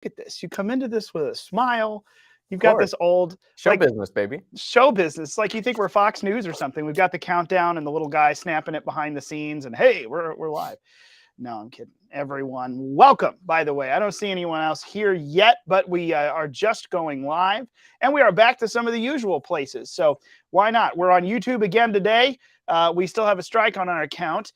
at this. You come into this with a smile. You've got this old show business, baby. Show business. Like you think we're Fox News or something. We've got the countdown and the little guy snapping it behind the scenes, and hey, we're live. No, I'm kidding. Everyone, welcome. By the way, I don't see anyone else here yet, but we are just going live, and we are back to some of the usual places. So why not? We're on YouTube again today. We still have a strike on our account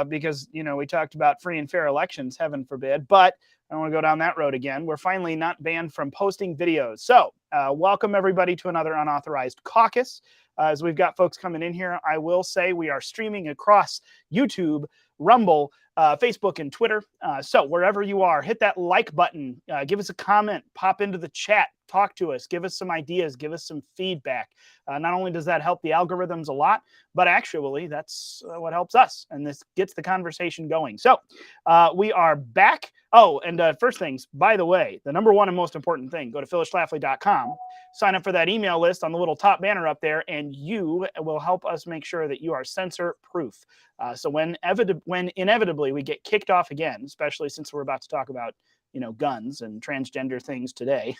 because we talked about free and fair elections, heaven forbid. But I don't want to go down that road again. We're finally not banned from posting videos. So welcome everybody to another Unauthorized Caucus. As we've got folks coming in here, I will say we are streaming across YouTube, Rumble, Facebook, and Twitter. So wherever you are, hit that like button, give us a comment, pop into the chat, talk to us, give us some ideas, give us some feedback. Not only does that help the algorithms a lot, but actually that's what helps us, and this gets the conversation going. So we are back. Oh, and first things, by the way, the number one and most important thing, go to phyllisschlafly.com, sign up for that email list on the little top banner up there, and you will help us make sure that you are censor proof. So when inevitably we get kicked off again, especially since we're about to talk about guns and transgender things today,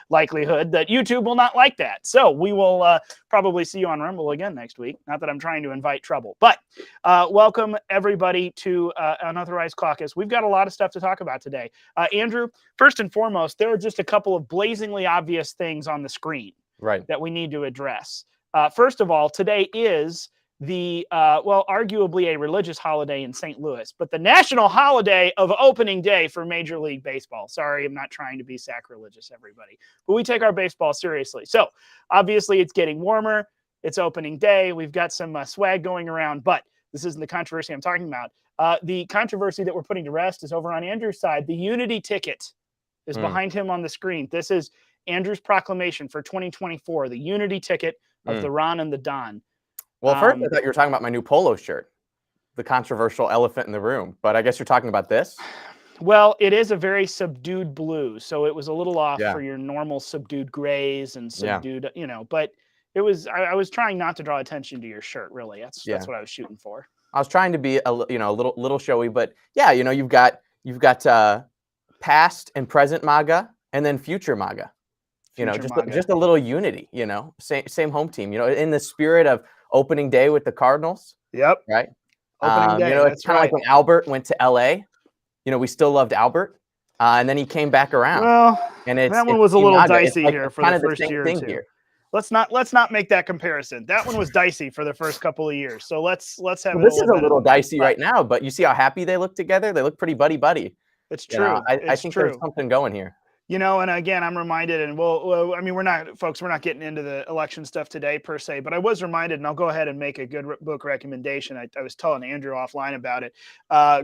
likelihood that YouTube will not like that. So we will probably see you on Rumble again next week. Not that I'm trying to invite trouble, but welcome everybody to Unauthorized Caucus. We've got a lot of stuff to talk about today. Andrew, first and foremost, there are just a couple of blazingly obvious things on the screen that we need to address. First of all, today is the, arguably a religious holiday in St. Louis, but the national holiday of opening day for Major League Baseball. Sorry, I'm not trying to be sacrilegious, everybody, but we take our baseball seriously. So obviously it's getting warmer. It's opening day. We've got some swag going around, but this isn't the controversy I'm talking about. The controversy that we're putting to rest is over on Andrew's side. The Unity ticket is behind him on the screen. This is Andrew's proclamation for 2024, the Unity ticket of the Ron and the Don. Well, first I thought you were talking about my new polo shirt, the controversial elephant in the room, but I guess you're talking about this? Well, it is a very subdued blue, so it was a little off for your normal subdued grays and subdued, but it was, I was trying not to draw attention to your shirt, really. That's what I was shooting for. I was trying to be a little showy, but yeah, you've got past and present MAGA and then future MAGA. Just a little unity, same home team, in the spirit of opening day with the Cardinals. Yep. Right. Opening day. It's kind of like when Albert went to LA, we still loved Albert. And then he came back around. Well, and that one was a little dicey here for the first year or two. Here. Let's not make that comparison. That one was dicey for the first couple of years. So let's have this is a little dicey right now, but you see how happy they look together? They look pretty buddy. It's true. I think there's something going here. And again, I'm reminded, and we're not getting into the election stuff today per se, but I was reminded, and I'll go ahead and make a good book recommendation. I was telling Andrew offline about it.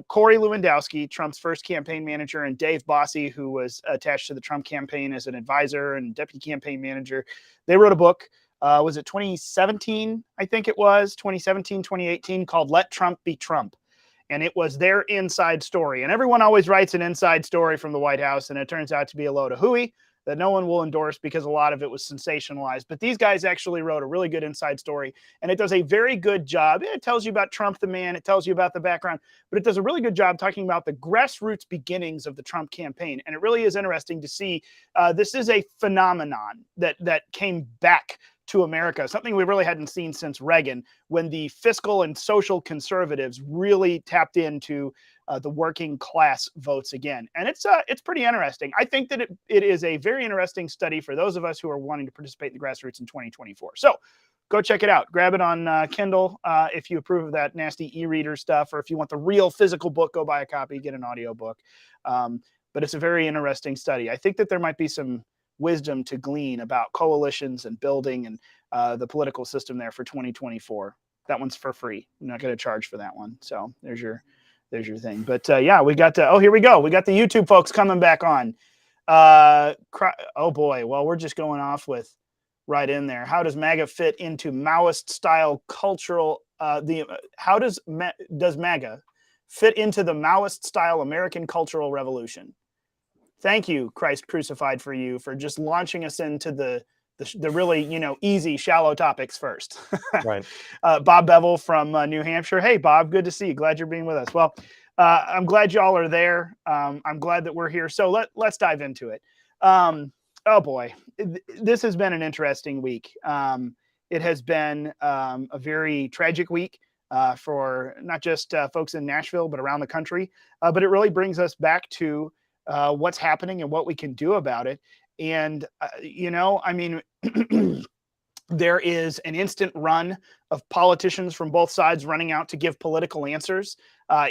Corey Lewandowski, Trump's first campaign manager, and Dave Bossie, who was attached to the Trump campaign as an advisor and deputy campaign manager, they wrote a book. Was it 2017? I think it was 2017, 2018, called Let Trump Be Trump. And it was their inside story. And everyone always writes an inside story from the White House, and it turns out to be a load of hooey that no one will endorse because a lot of it was sensationalized. But these guys actually wrote a really good inside story, and it does a very good job. It tells you about Trump the man. It tells you about the background, but it does a really good job talking about the grassroots beginnings of the Trump campaign. And it really is interesting to see this is a phenomenon that came back to America, something we really hadn't seen since Reagan, when the fiscal and social conservatives really tapped into the working class votes again. And it's pretty interesting. I think that it is a very interesting study for those of us who are wanting to participate in the grassroots in 2024. So go check it out. Grab it on Kindle if you approve of that nasty e-reader stuff, or if you want the real physical book, go buy a copy, get an audio book. But it's a very interesting study. I think that there might be some wisdom to glean about coalitions and building and the political system there for 2024. That one's for free. I'm not going to charge for that one. So there's your thing. But we got here we go. We got the YouTube folks coming back on. Oh boy. Well, we're just going off with right in there. How does MAGA fit into Maoist style cultural? How does MAGA fit into the Maoist style American cultural revolution? Thank you, Christ crucified for you, for just launching us into the really, easy, shallow topics first. Right. Bob Bevel from New Hampshire. Hey, Bob, good to see you. Glad you're being with us. Well, I'm glad y'all are there. I'm glad that we're here. So let's dive into it. Oh boy, this has been an interesting week. It has been a very tragic week for not just folks in Nashville, but around the country. But it really brings us back to what's happening and what we can do about it. And, I mean, there is an instant run of politicians from both sides running out to give political answers,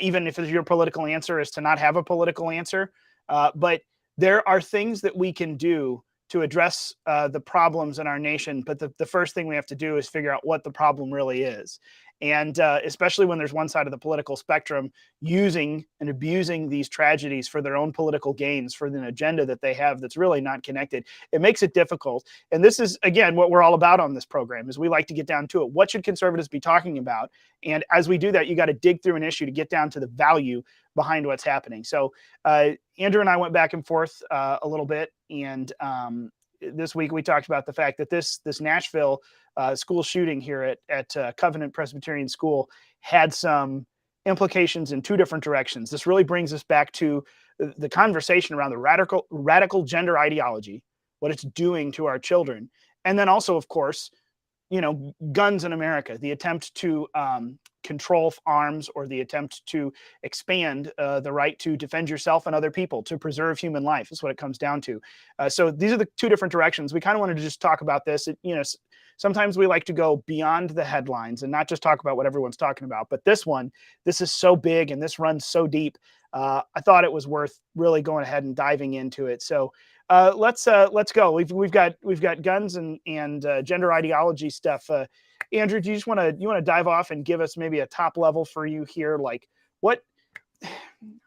even if your political answer is to not have a political answer. But there are things that we can do to address the problems in our nation. But the first thing we have to do is figure out what the problem really is. And especially when there's one side of the political spectrum using and abusing these tragedies for their own political gains, for an agenda that they have that's really not connected, it makes it difficult. And this is, again, what we're all about on this program, is we like to get down to it. What should conservatives be talking about? And as we do that, you got to dig through an issue to get down to the value behind what's happening. So Andrew and I went back and forth a little bit. And this week we talked about the fact that this Nashville school shooting here at Covenant Presbyterian School had some implications in two different directions. This really brings us back to the conversation around the radical gender ideology, what it's doing to our children. And then also, of course, guns in America, the attempt to control arms, or the attempt to expand the right to defend yourself and other people, to preserve human life, is what it comes down to. So these are the two different directions. We kind of wanted to just talk about this. Sometimes we like to go beyond the headlines and not just talk about what everyone's talking about. But this is so big and this runs so deep. I thought it was worth really going ahead and diving into it. So let's go. We've got guns and gender ideology stuff. Andrew, do you want to dive off and give us maybe a top level for you here? Like what, I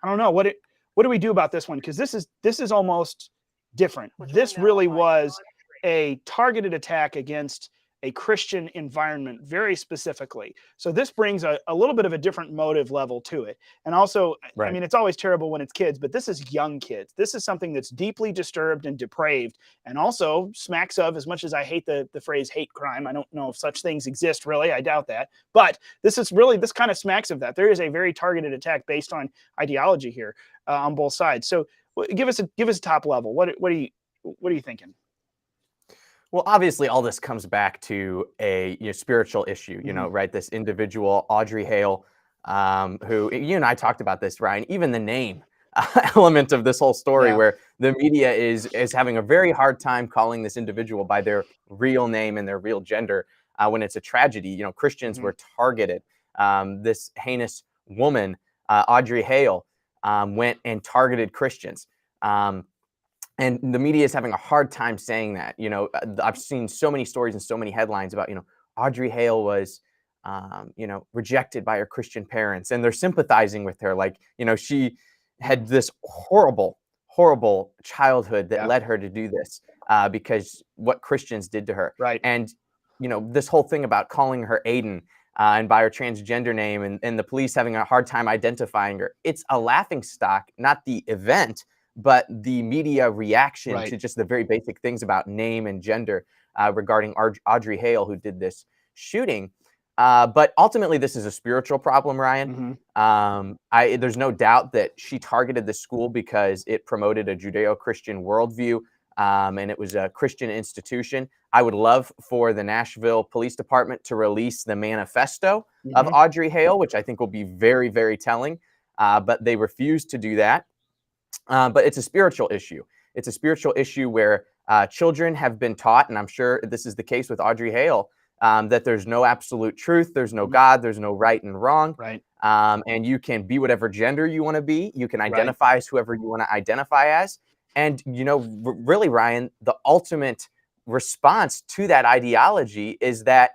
don't know, what do we do about this one? Because this is almost different. This really was a targeted attack against a Christian environment very specifically. So this brings a little bit of a different motive level to it. And also, right. I mean, it's always terrible when it's kids, but this is young kids. This is something that's deeply disturbed and depraved, and also smacks of, as much as I hate the phrase hate crime, I don't know if such things exist really, I doubt that, but this kind of smacks of that. There is a very targeted attack based on ideology here on both sides. So give us a top level. What are you thinking? Well, obviously, all this comes back to a spiritual issue, right? This individual, Audrey Hale, who you and I talked about this, Ryan, even the name element of this whole story, where the media is having a very hard time calling this individual by their real name and their real gender when it's a tragedy. Christians were targeted. This heinous woman, Audrey Hale, went and targeted Christians. And the media is having a hard time saying that. I've seen so many stories and so many headlines about, Audrey Hale was, rejected by her Christian parents, and they're sympathizing with her. Like, she had this horrible, horrible childhood that led her to do this because what Christians did to her. Right. And, this whole thing about calling her Aiden and by her transgender name, and the police having a hard time identifying her. It's a laughingstock, not the event, but the media reaction to just the very basic things about name and gender regarding Audrey Hale, who did this shooting. But ultimately, this is a spiritual problem, Ryan. There's no doubt that she targeted the school because it promoted a Judeo-Christian worldview, and it was a Christian institution. I would love for the Nashville Police Department to release the manifesto of Audrey Hale, which I think will be very, very telling. But they refused to do that. But it's a spiritual issue. It's a spiritual issue where children have been taught, and I'm sure this is the case with Audrey Hale, that there's no absolute truth, there's no God, there's no right and wrong. Right. And you can be whatever gender you want to be. You can identify as whoever you want to identify as. And, really, Ryan, the ultimate response to that ideology is that,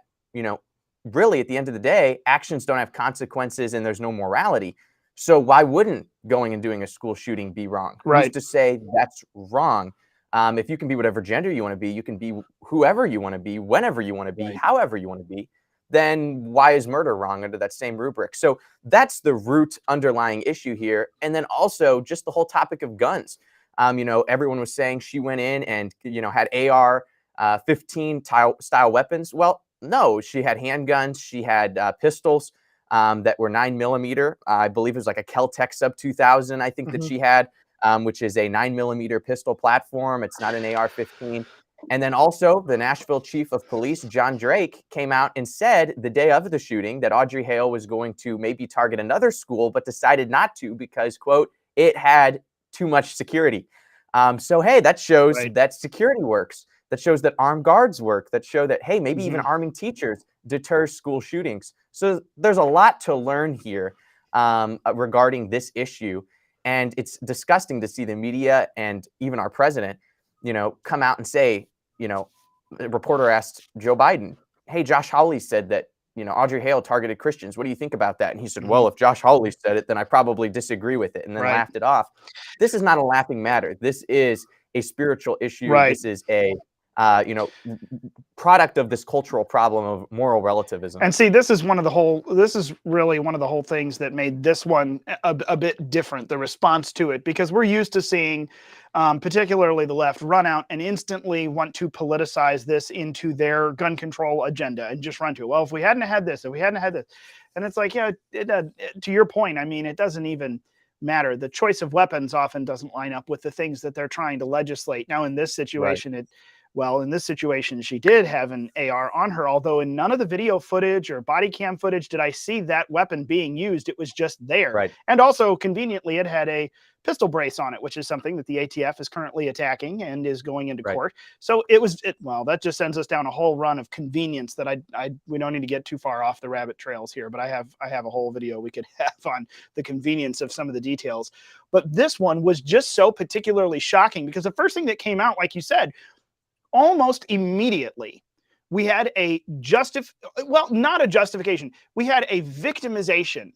really, at the end of the day, actions don't have consequences and there's no morality. So why wouldn't going and doing a school shooting be wrong? Who's to say that's wrong? If you can be whatever gender you want to be, you can be whoever you want to be, whenever you want to be, however you want to be, then why is murder wrong under that same rubric? So that's the root underlying issue here. And then also just the whole topic of guns. Everyone was saying she went in and, had AR-15 style weapons. Well, no, she had handguns, she had pistols. that were 9mm. I believe it was like a Kel-Tec Sub 2000, I think that she had, which is a 9mm pistol platform. It's not an AR-15. And then also the Nashville chief of police, John Drake, came out and said the day of the shooting that Audrey Hale was going to maybe target another school, but decided not to because, quote, it had too much security. So, hey, that shows that security works. That shows that armed guards work. That show that, hey, maybe even arming teachers deters school shootings. So there's a lot to learn here regarding this issue. And it's disgusting to see the media and even our president, come out and say, a reporter asked Joe Biden, hey, Josh Hawley said that, Audrey Hale targeted Christians. What do you think about that? And he said, well, if Josh Hawley said it, then I probably disagree with it, and then laughed it off. This is not a laughing matter. This is a spiritual issue. This is a, product of this cultural problem of moral relativism. And see, this is really one of the whole things that made this one a bit different, the response to it, because we're used to seeing, particularly the left, run out and instantly want to politicize this into their gun control agenda and just run to it. Well, if we hadn't had this, and it's like, yeah, to your point, I mean, it doesn't even matter. The choice of weapons often doesn't line up with the things that they're trying to legislate. Now, in this situation, in this situation, she did have an AR on her, although in none of the video footage or body cam footage did I see that weapon being used. It was just there. And also, conveniently, it had a pistol brace on it, which is something that the ATF is currently attacking and is going into court. So that just sends us down a whole run of convenience that we don't need to get too far off the rabbit trails here, but I have a whole video we could have on the convenience of some of the details. But this one was just so particularly shocking because the first thing that came out, like you said, almost immediately, we had not a justification. We had a victimization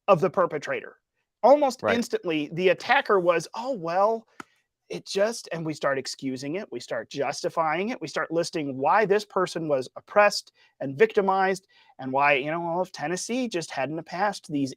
of the perpetrator. Almost instantly, the attacker was, and we start excusing it. We start justifying it. We start listing why this person was oppressed and victimized and why, if Tennessee just hadn't passed these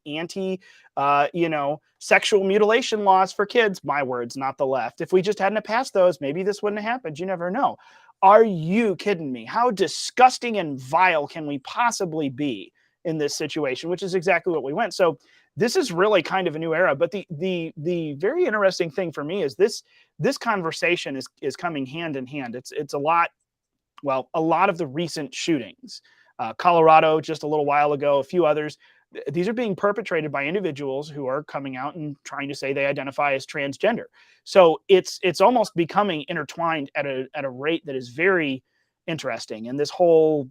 sexual mutilation laws for kids, my words, not the left. If we just hadn't passed those, maybe this wouldn't have happened. You never know. Are you kidding me? How disgusting and vile can we possibly be in this situation, which is exactly what we went. So this is really kind of a new era. But the very interesting thing for me is this conversation is coming hand in hand. It's a lot of the recent shootings, Colorado just a little while ago, a few others. These are being perpetrated by individuals who are coming out and trying to say they identify as transgender. So it's almost becoming intertwined at a rate that is very interesting. And this whole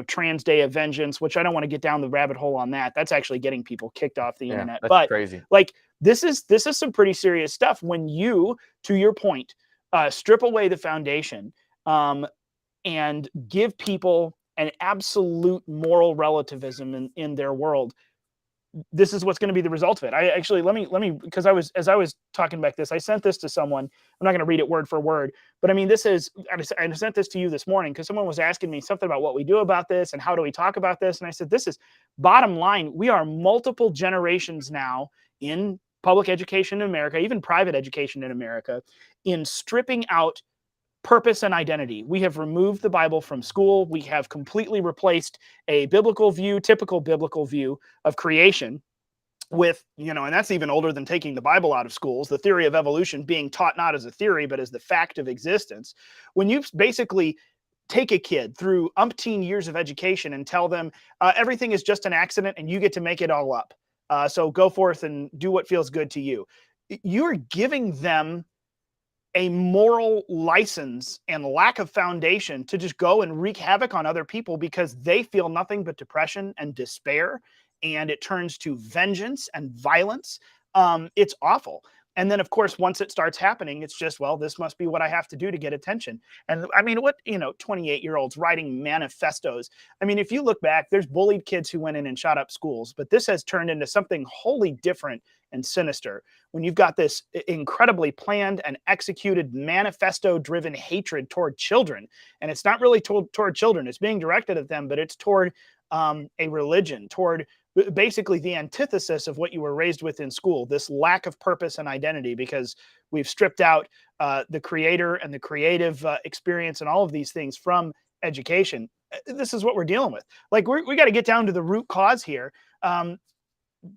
Trans Day of Vengeance, which I don't want to get down the rabbit hole on that. That's actually getting people kicked off the internet. That's crazy. Like this is some pretty serious stuff when you, to your point, strip away the foundation and give people an absolute moral relativism in their world. This is what's going to be the result of it. I actually, let me, because as I was talking about this, I sent this to someone. I'm not going to read it word for word, but I mean, I sent this to you this morning because someone was asking me something about what we do about this and how do we talk about this. And I said, this is bottom line. We are multiple generations now in public education in America, even private education in America, in stripping out purpose and identity. We have removed the Bible from school. We have completely replaced a typical biblical view of creation with, and that's even older than taking the Bible out of schools, the theory of evolution being taught not as a theory, but as the fact of existence. When you basically take a kid through umpteen years of education and tell them everything is just an accident and you get to make it all up. So go forth and do what feels good to you. You're giving them a moral license and lack of foundation to just go and wreak havoc on other people because they feel nothing but depression and despair, and it turns to vengeance and violence. It's awful. And then, of course, once it starts happening, it's just, this must be what I have to do to get attention. And I mean, 28-year-olds writing manifestos. I mean, if you look back, there's bullied kids who went in and shot up schools, but this has turned into something wholly different and sinister when you've got this incredibly planned and executed manifesto-driven hatred toward children. And it's not really toward children. It's being directed at them, but it's toward a religion, toward basically the antithesis of what you were raised with in school, this lack of purpose and identity, because we've stripped out the creator and the creative experience and all of these things from education. This is what we're dealing with. Like we got to get down to the root cause here.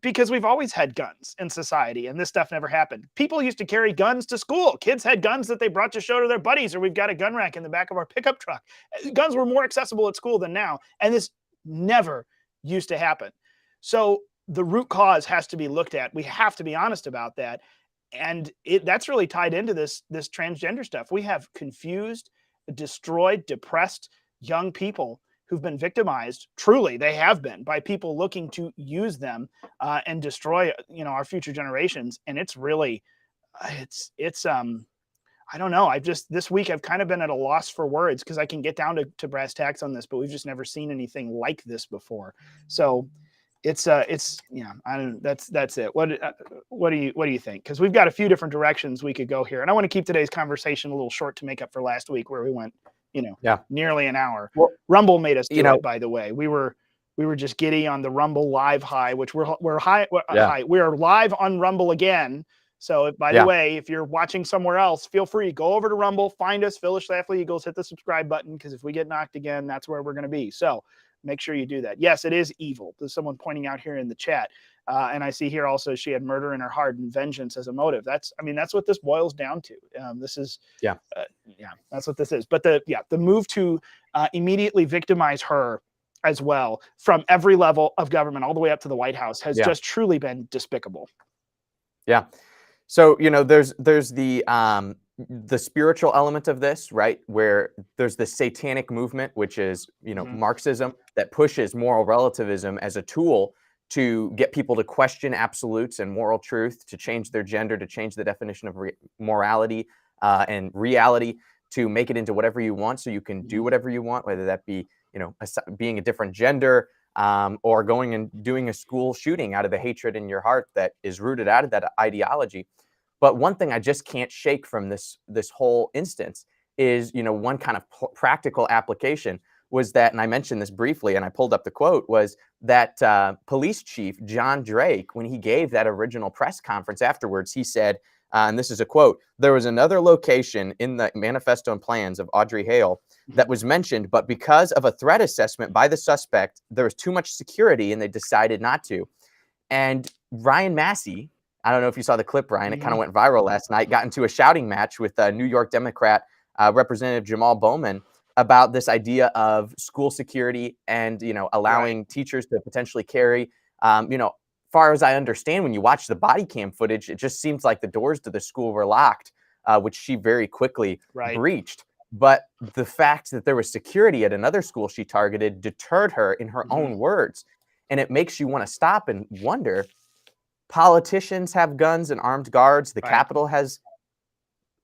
Because we've always had guns in society and this stuff never happened. People used to carry guns to school. Kids had guns that they brought to show to their buddies, or we've got a gun rack in the back of our pickup truck. Guns were more accessible at school than now. And this never used to happen. So the root cause has to be looked at. We have to be honest about that. And that's really tied into this transgender stuff. We have confused, destroyed, depressed young people who've been victimized. Truly, they have been, by people looking to use them and destroy, our future generations. And it's really, it's I don't know. This week I've kind of been at a loss for words, because I can get down to brass tacks on this, but we've just never seen anything like this before. So that's it. What do you think? Because we've got a few different directions we could go here, and I want to keep today's conversation a little short to make up for last week, where we went, nearly an hour. Well, Rumble made us do it, by the way. We were just giddy on the Rumble live high, which we're high. We are live on Rumble again. So by the way, if you're watching somewhere else, feel free, go over to Rumble, find us, Phyllis Schlafly Eagles, hit the subscribe button, because if we get knocked again, that's where we're going to be. So make sure you do that. Yes, it is evil. There's someone pointing out here in the chat. And I see here also she had murder in her heart and vengeance as a motive. That's what this boils down to. That's what this is. But the move to immediately victimize her as well from every level of government all the way up to the White House has just truly been despicable. Yeah. So, there's the spiritual element of this, right? Where there's the satanic movement, which is, Marxism, that pushes moral relativism as a tool to get people to question absolutes and moral truth, to change their gender, to change the definition of morality and reality, to make it into whatever you want, so you can do whatever you want, whether that be, being a different gender, or going and doing a school shooting out of the hatred in your heart that is rooted out of that ideology. But one thing I just can't shake from this whole instance is, one kind of practical application was that, and I mentioned this briefly, and I pulled up the quote, was that police chief John Drake, when he gave that original press conference afterwards, he said, and this is a quote, "There was another location in the manifesto and plans of Audrey Hale that was mentioned, but because of a threat assessment by the suspect, there was too much security and they decided not to." And Ryan Massey, I don't know if you saw the clip, Ryan, it kind of went viral last night, got into a shouting match with New York Democrat Representative Jamal Bowman about this idea of school security and, allowing teachers to potentially carry, far as I understand, when you watch the body cam footage, it just seems like the doors to the school were locked, which she very quickly breached. But the fact that there was security at another school she targeted deterred her, in her own words. And it makes you want to stop and wonder, politicians have guns and armed guards. The Capitol has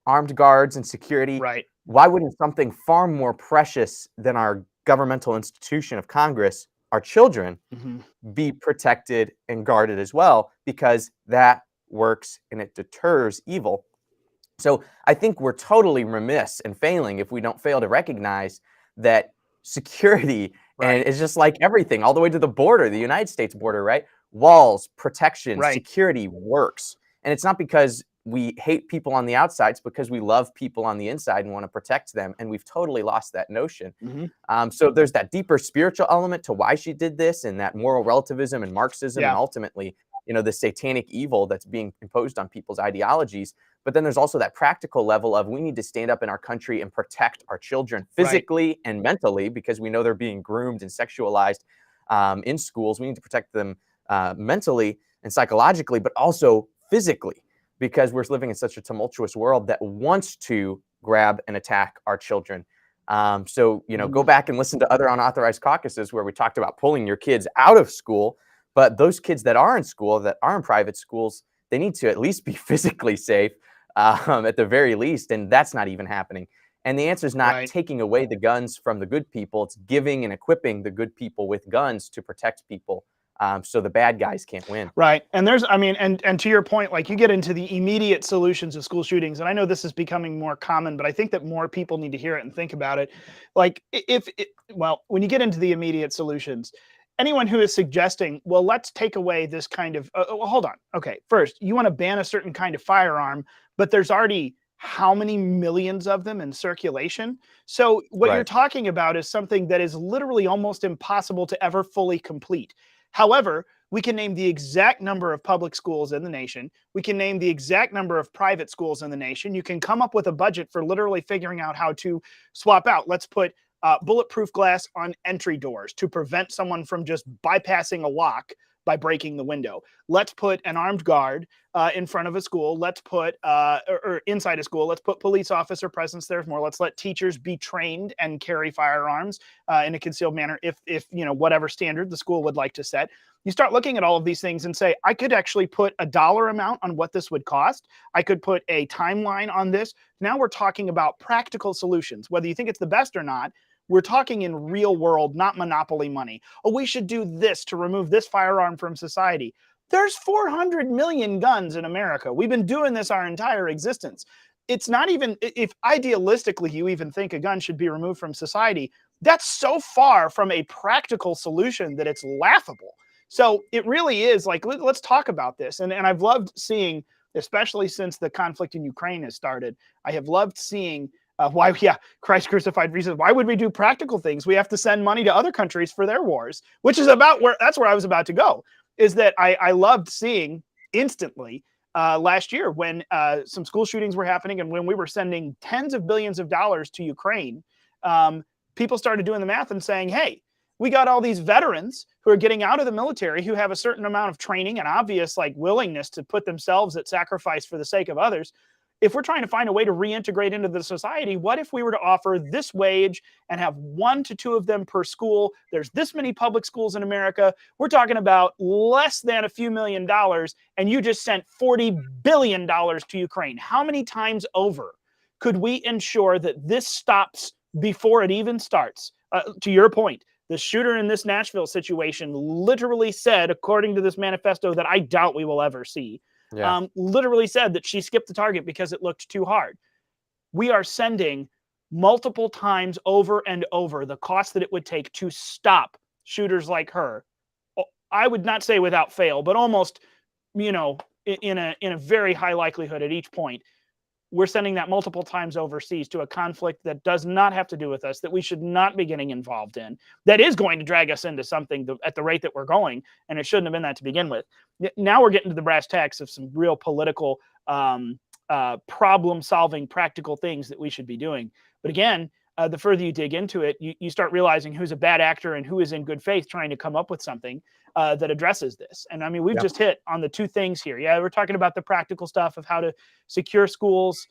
armed guards and security. Right. Why wouldn't something far more precious than our governmental institution of Congress, our children, be protected and guarded as well? Because that works and it deters evil. So I think we're totally remiss and failing if we don't fail to recognize that security, and it's just like everything, all the way to the border, the United States border, right? Walls, protection, security works. And it's not because we hate people on the outside, it's because we love people on the inside and want to protect them. And we've totally lost that notion. So there's that deeper spiritual element to why she did this, and that moral relativism and Marxism, and ultimately, the satanic evil that's being imposed on people's ideologies. But then there's also that practical level of, we need to stand up in our country and protect our children physically and mentally, because we know they're being groomed and sexualized in schools. We need to protect them mentally and psychologically, but also physically, because we're living in such a tumultuous world that wants to grab and attack our children. So, go back and listen to other unauthorized caucuses where we talked about pulling your kids out of school. But those kids that are in school, that are in private schools, they need to at least be physically safe at the very least. And that's not even happening. And the answer is not taking away the guns from the good people. It's giving and equipping the good people with guns to protect people, so the bad guys can't win. Right. And there's, and to your point, like, you get into the immediate solutions of school shootings. And I know this is becoming more common, but I think that more people need to hear it and think about it. Like, when you get into the immediate solutions, anyone who is suggesting, well, let's take away this kind of, well, hold on. Okay. First, you want to ban a certain kind of firearm, but there's already how many millions of them in circulation? So what you're talking about is something that is literally almost impossible to ever fully complete. However, We can name the exact number of public schools in the nation. We can name the exact number of private schools in the nation. You can come up with a budget for literally figuring out how to swap out. Let's put bulletproof glass on entry doors to prevent someone from just bypassing a lock by breaking the window. Let's put an armed guard in front of a school. Let's put, or inside a school, let's put police officer presence there more. Let's let teachers be trained and carry firearms in a concealed manner if whatever standard the school would like to set. You start looking at all of these things and say, I could actually put a dollar amount on what this would cost. I could put a timeline on this. Now we're talking about practical solutions. Whether you think it's the best or not, we're talking in real world, not monopoly money. Oh, we should do this to remove this firearm from society. There's 400 million guns in America. We've been doing this our entire existence. It's not even, if idealistically you even think a gun should be removed from society, that's so far from a practical solution that it's laughable. So it really is like, let's talk about this. And I've loved seeing, especially since the conflict in Ukraine has started, I have loved seeing Christ crucified reasons. Why would we do practical things? We have to send money to other countries for their wars, which is that's where I was about to go, is that I loved seeing instantly last year when some school shootings were happening and when we were sending tens of billions of dollars to Ukraine, people started doing the math and saying, hey, we got all these veterans who are getting out of the military who have a certain amount of training and obvious willingness to put themselves at sacrifice for the sake of others. If we're trying to find a way to reintegrate into the society, what if we were to offer this wage and have 1 to 2 of them per school? There's this many public schools in America. We're talking about less than a few $1 million, and you just sent $40 billion to Ukraine. How many times over could we ensure that this stops before it even starts? To your point, the shooter in this Nashville situation literally said, according to this manifesto that I doubt we will ever see, literally said that she skipped the target because it looked too hard. We are sending multiple times over and over the cost that it would take to stop shooters like her. I would not say without fail, but almost, in a very high likelihood at each point. We're sending that multiple times overseas to a conflict that does not have to do with us, that we should not be getting involved in, that is going to drag us into something at the rate that we're going, and it shouldn't have been that to begin with. Now we're getting to the brass tacks of some real political problem-solving practical things that we should be doing. But again, the further you dig into it, you start realizing who's a bad actor and who is in good faith trying to come up with something that addresses this. And I mean, we've just hit on the 2 things here. Yeah, we're talking about the practical stuff of how to secure schools,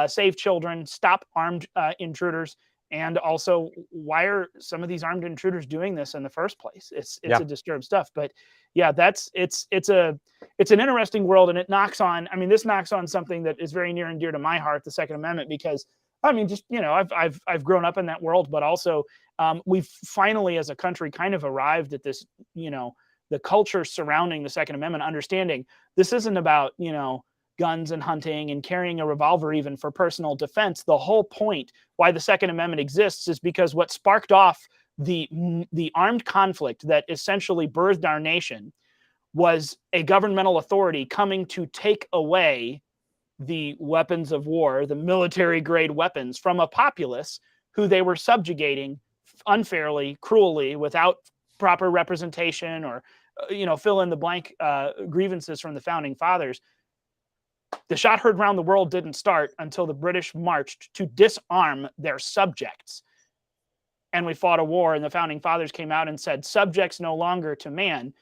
save children, stop armed intruders, and also why are some of these armed intruders doing this in the first place? It's a disturbed stuff. But yeah, it's an interesting world, and it knocks on. I mean, this knocks on something that is very near and dear to my heart, the Second Amendment, because I mean, just I've grown up in that world, but also we've finally, as a country, kind of arrived at this, the culture surrounding the Second Amendment, understanding this isn't about, guns and hunting and carrying a revolver even for personal defense. The whole point why the Second Amendment exists is because what sparked off the armed conflict that essentially birthed our nation was a governmental authority coming to take away the weapons of war, the military grade weapons, from a populace who they were subjugating unfairly, cruelly, without proper representation or, fill in the blank grievances from the founding fathers. The shot heard around the world didn't start until the British marched to disarm their subjects. And we fought a war, and the founding fathers came out and said, subjects no longer to man,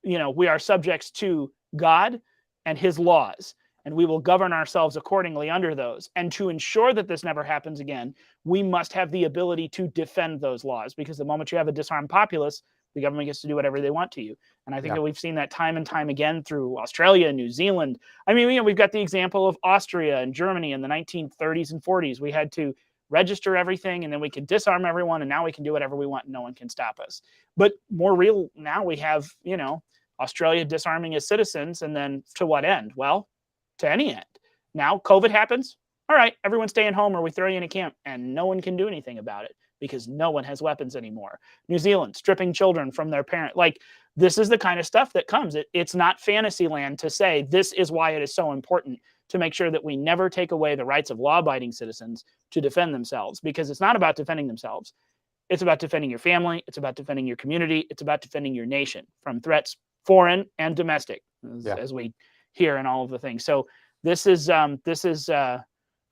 we are subjects to God and his laws, and we will govern ourselves accordingly under those. And to ensure that this never happens again, we must have the ability to defend those laws, because the moment you have a disarmed populace, the government gets to do whatever they want to you. And I think that we've seen that time and time again through Australia, New Zealand. I mean, we've got the example of Austria and Germany in the 1930s and 40s. We had to register everything, and then we could disarm everyone, and now we can do whatever we want, and no one can stop us. But more real now, we have, Australia disarming its citizens, and then to what end? Well, to any end. Now COVID happens. All right, everyone staying home, or we throw you in a camp, and no one can do anything about it because no one has weapons anymore. New Zealand stripping children from their parent. This is the kind of stuff that comes. It's not fantasy land to say this is why it is so important to make sure that we never take away the rights of law-abiding citizens to defend themselves, because it's not about defending themselves. It's about defending your family. It's about defending your community. It's about defending your nation from threats foreign and domestic, Yeah. as we hear in all of the things. So this is a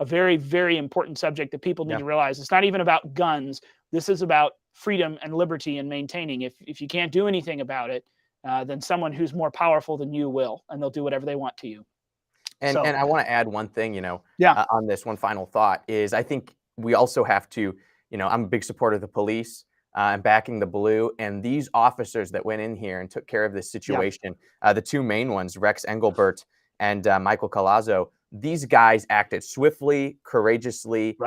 very, very important subject that people need to realize. It's not even about guns. This is about freedom and liberty and maintaining. If you can't do anything about it, then someone who's more powerful than you will, and they'll do whatever they want to you. And I want to add one thing, Yeah. on this one final thought is I think we also have to, I'm a big supporter of the police and backing the blue. And these officers that went in here and took care of this situation, the two main ones, Rex Engelbert and Michael Collazo, these guys acted swiftly, courageously,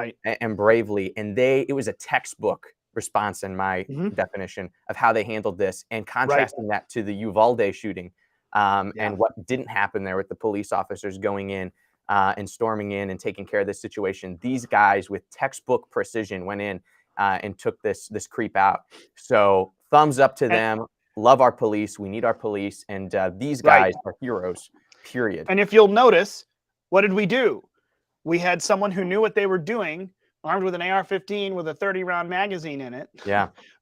and bravely. And it was a textbook response in my definition of how they handled this, and contrasting that to the Uvalde shooting. And what didn't happen there with the police officers going in and storming in and taking care of this situation. These guys with textbook precision went in and took this creep out. So thumbs up to them. Love our police. We need our police. And these guys are heroes, period. And if you'll notice, what did we do? We had someone who knew what they were doing, armed with an AR-15 with a 30-round magazine in it,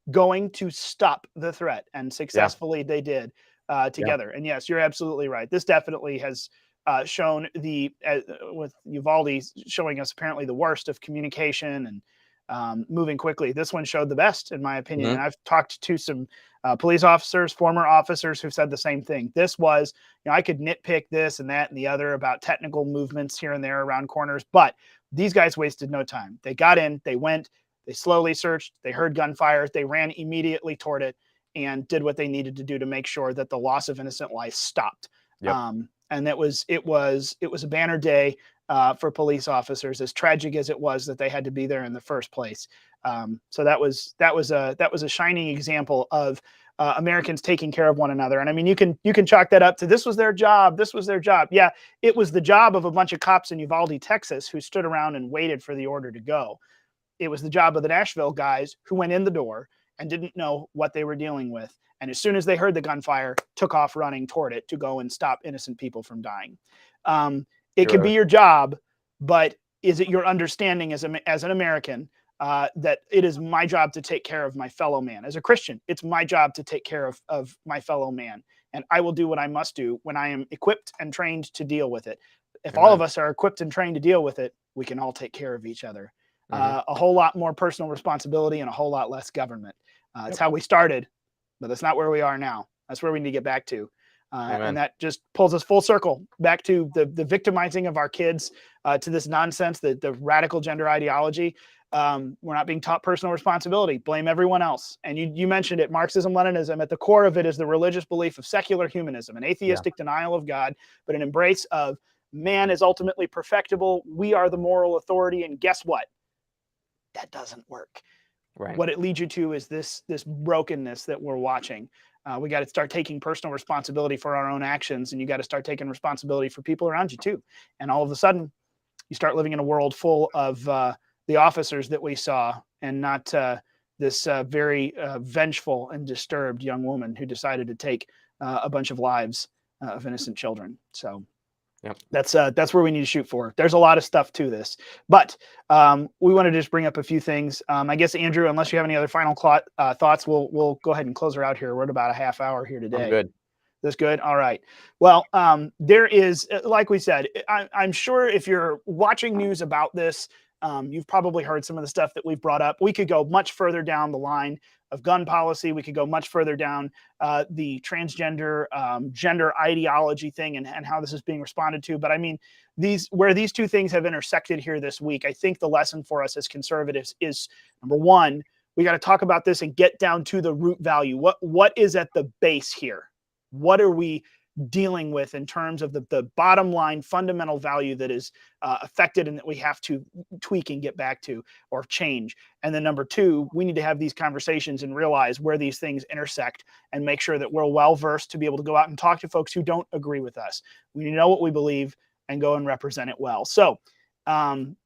going to stop the threat. And successfully they did. Together. And yes, you're absolutely right. This definitely has shown with Uvalde showing us apparently the worst of communication and moving quickly. This one showed the best, in my opinion. And I've talked to some police officers, former officers, who said the same thing. This was, I could nitpick this and that and the other about technical movements here and there around corners, but these guys wasted no time. They got in, they went, they slowly searched, they heard gunfire, they ran immediately toward it, and did what they needed to do to make sure that the loss of innocent life stopped. And it was a banner day for police officers, as tragic as it was that they had to be there in the first place. So that was a shining example of Americans taking care of one another. And I mean, you can chalk that up to this was their job. This was their job. Yeah, it was the job of a bunch of cops in Uvalde, Texas, who stood around and waited for the order to go. It was the job of the Nashville guys who went in the door and didn't know what they were dealing with. And as soon as they heard the gunfire, took off running toward it to go and stop innocent people from dying. It could be your job, but is it your understanding as an American that it is my job to take care of my fellow man? As a Christian, it's my job to take care of my fellow man. And I will do what I must do when I am equipped and trained to deal with it. If all of us are equipped and trained to deal with it, we can all take care of each other. A whole lot more personal responsibility and a whole lot less government. It's how we started, but that's not where we are now. That's where we need to get back to. And that just pulls us full circle back to the victimizing of our kids, to this nonsense, the radical gender ideology. We're not being taught personal responsibility. Blame everyone else. And you mentioned it, Marxism, Leninism. At the core of it is the religious belief of secular humanism, an atheistic denial of God, but an embrace of man is ultimately perfectible. We are the moral authority. And guess what? That doesn't work. What it leads you to is this brokenness that we're watching. We got to start taking personal responsibility for our own actions, and you got to start taking responsibility for people around you too. And all of a sudden, you start living in a world full of the officers that we saw, and not this very vengeful and disturbed young woman who decided to take a bunch of lives of innocent children. So that's where we need to shoot for. There's a lot of stuff to this, but we want to just bring up a few things. I guess, Andrew, unless you have any other final thoughts, we'll go ahead and close her out here. We're at about a half hour here today. I'm good. That's good. All right. Well, there is, like we said, I'm sure if you're watching news about this, you've probably heard some of the stuff that we've brought up. We could go much further down the line of gun policy. We could go much further down the transgender gender ideology thing and how this is being responded to. But I mean, where these two things have intersected here this week, I think the lesson for us as conservatives is, number one, we got to talk about this and get down to the root value. What is at the base here? What are we dealing with in terms of the bottom line fundamental value that is affected and that we have to tweak and get back to or change? And then number two, we need to have these conversations and realize where these things intersect and make sure that we're well versed to be able to go out and talk to folks who don't agree with us. We need to know what we believe and go and represent it well. So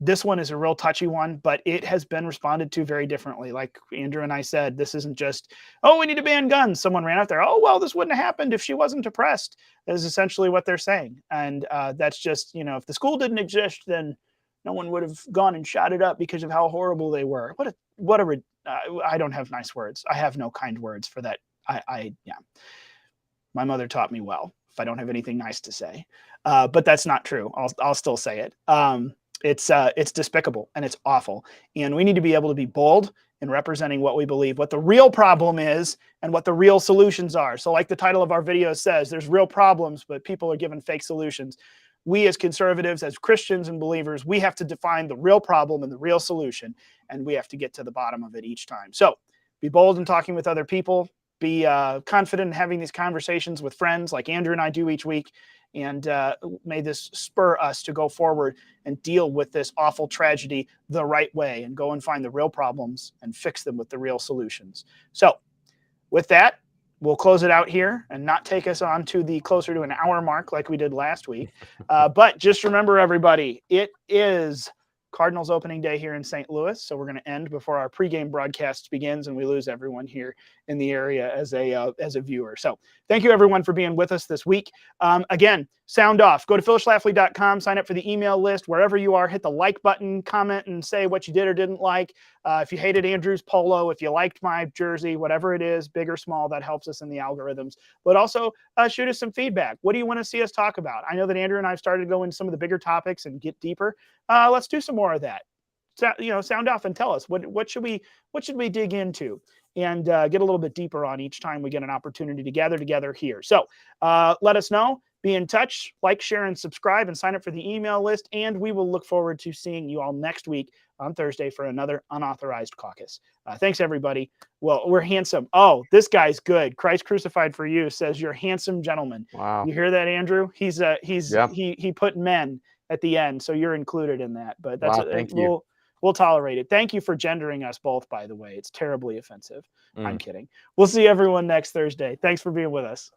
this one is a real touchy one, but it has been responded to very differently. Like Andrew and I said, this isn't just, oh, we need to ban guns. Someone ran out there. Oh, well, this wouldn't have happened if she wasn't oppressed. That is essentially what they're saying. And that's just, if the school didn't exist, then no one would have gone and shot it up because of how horrible they were. I don't have nice words. I have no kind words for that. Yeah. My mother taught me well, if I don't have anything nice to say. But that's not true. I'll still say it. It's despicable and it's awful. And we need to be able to be bold in representing what we believe, what the real problem is, and what the real solutions are. So like the title of our video says, there's real problems, but people are given fake solutions. We as conservatives, as Christians and believers, we have to define the real problem and the real solution, and we have to get to the bottom of it each time. So be bold in talking with other people. Be confident in having these conversations with friends like Andrew and I do each week. And may this spur us to go forward and deal with this awful tragedy the right way and go and find the real problems and fix them with the real solutions. So with that, we'll close it out here and not take us on to the closer to an hour mark like we did last week. But just remember, everybody, it is Cardinals opening day here in St. Louis. So we're going to end before our pregame broadcast begins and we lose everyone here in the area as a viewer. So thank you everyone for being with us this week. Again, sound off. Go to philschlafly.com, sign up for the email list. Wherever you are, hit the like button, comment and say what you did or didn't like. If you hated Andrew's polo, if you liked my jersey, whatever it is, big or small, that helps us in the algorithms. But also shoot us some feedback. What do you want to see us talk about? I know that Andrew and I have started to go into some of the bigger topics and get deeper. Let's do some more of that. Sound off and tell us what should we dig into and get a little bit deeper on each time we get an opportunity to gather together here. So let us know. Be in touch, like, share, and subscribe, and sign up for the email list. And we will look forward to seeing you all next week on Thursday for another Unauthorized Caucus. Thanks, everybody. Well, we're handsome. Oh, this guy's good. Christ Crucified for You says you're handsome gentleman. Wow. You hear that, Andrew? He put men at the end, so you're included in that. But that's thank you. We'll tolerate it. Thank you for gendering us both, by the way. It's terribly offensive. I'm kidding. We'll see everyone next Thursday. Thanks for being with us.